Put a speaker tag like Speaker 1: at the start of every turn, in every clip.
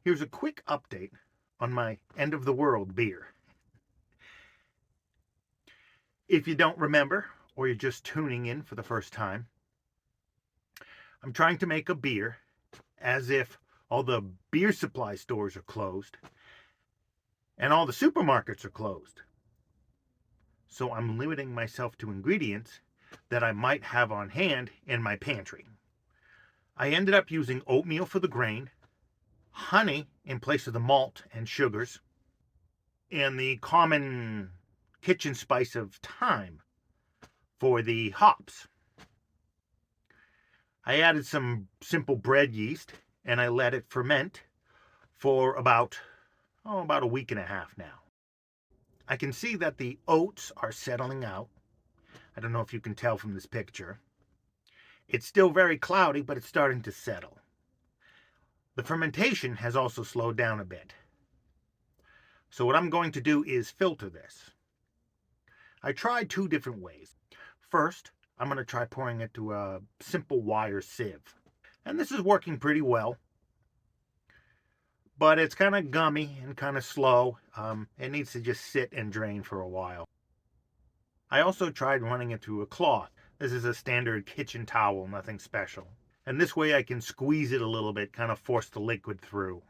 Speaker 1: Here's a quick update on my end of the world beer. If you don't remember, or you're just tuning in for the first time, I'm trying to make a beer as if all the beer supply stores are closed and all the supermarkets are closed. So I'm limiting myself to ingredients that I might have on hand in my pantry. I ended up using oatmeal for the grain, honey in place of the malt and sugars, and the common kitchen spice of thyme for the hops. I added some simple bread yeast and I let it ferment for about a week and a half now. I can see that the oats are settling out. I don't know if you can tell from this picture. It's still very cloudy, but it's starting to settle. The fermentation has also slowed down a bit. So what I'm going to do is filter this. I tried two different ways. First, I'm going to try pouring it through a simple wire sieve. And this is working pretty well, but it's kind of gummy and kind of slow. It needs to just sit and drain for a while. I also tried running it through a cloth. This is a standard kitchen towel, nothing special. And this way I can squeeze it a little bit, kind of force the liquid through.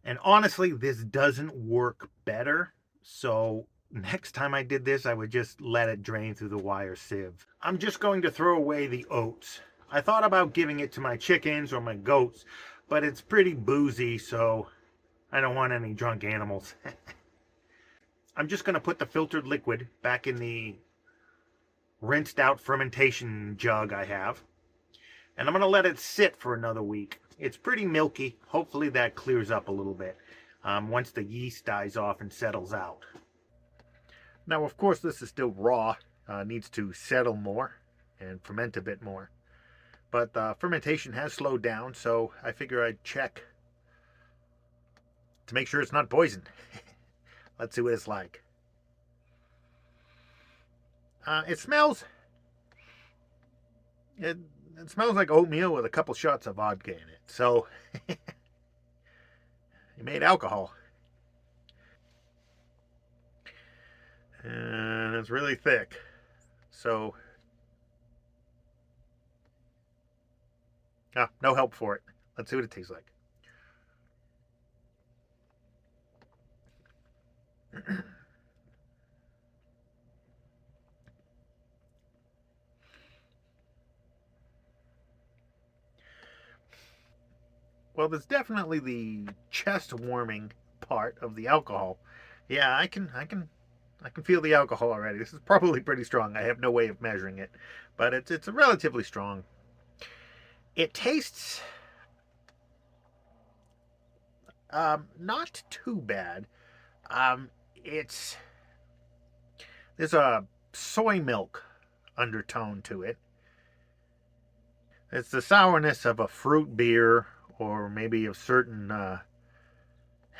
Speaker 1: And honestly, this doesn't work better. So next time I did this, I would just let it drain through the wire sieve. I'm just going to throw away the oats. I thought about giving it to my chickens or my goats, but it's pretty boozy, so I don't want any drunk animals. I'm just going to put the filtered liquid back in the rinsed out fermentation jug I have. And I'm going to let it sit for another week. It's pretty milky. Hopefully that clears up a little bit once the yeast dies off and settles out. Now, of course, this is still raw. Needs to settle more and ferment a bit more. But fermentation has slowed down, so I figure I'd check to make sure it's not poison. Let's see what it's like. It smells... It smells like oatmeal with a couple shots of vodka in it. So, you made alcohol. And it's really thick. So, no help for it. Let's see what it tastes like. Well, there's definitely the chest warming part of the alcohol. Yeah, I can feel the alcohol already. This is probably pretty strong. I have no way of measuring it, but it's relatively strong. It tastes not too bad. It's there's a soy milk undertone to it. It's the sourness of a fruit beer or maybe of certain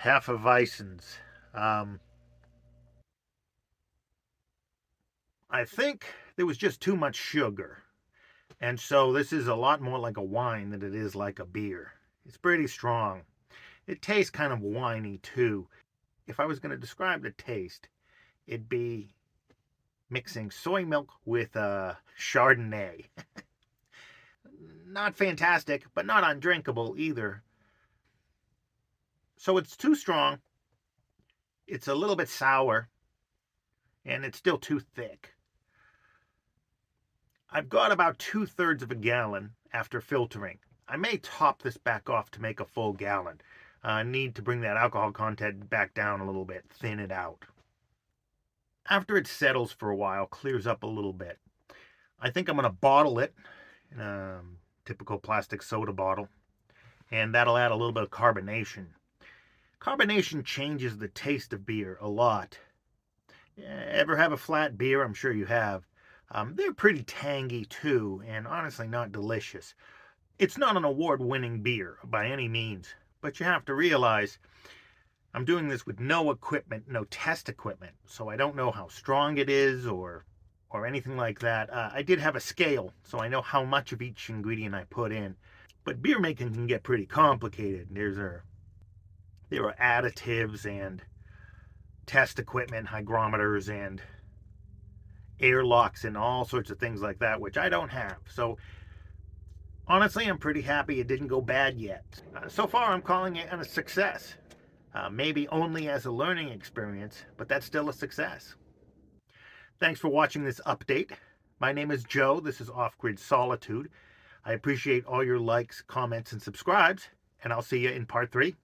Speaker 1: Hefeweizens. I think there was just too much sugar. And so this is a lot more like a wine than it is like a beer. It's pretty strong. It tastes kind of winey too. If I was going to describe the taste, it'd be mixing soy milk with Chardonnay. Not fantastic, but not undrinkable either. So it's too strong. It's a little bit sour, and it's still too thick. I've got about 2/3 of a gallon after filtering. I may top this back off to make a full gallon. I need to bring that alcohol content back down a little bit, thin it out. After it settles for a while, clears up a little bit, I think I'm going to bottle it in a typical plastic soda bottle, and that'll add a little bit of carbonation. Carbonation changes the taste of beer a lot. Ever have a flat beer? I'm sure you have. They're pretty tangy too, and honestly not delicious. It's not an award-winning beer by any means, but you have to realize I'm doing this with no equipment, no test equipment, so I don't know how strong it is or anything like that. I did have a scale, so I know how much of each ingredient I put in. But beer making can get pretty complicated. There's there are additives and test equipment, hygrometers, and airlocks and all sorts of things like that, which I don't have. So honestly, I'm pretty happy it didn't go bad yet. So far, I'm calling it a success. Maybe only as a learning experience, but that's still a success. Thanks for watching this update. My name is Joe. This is Off Grid Solitude. I appreciate all your likes, comments, and subscribes, and I'll see you in part 3.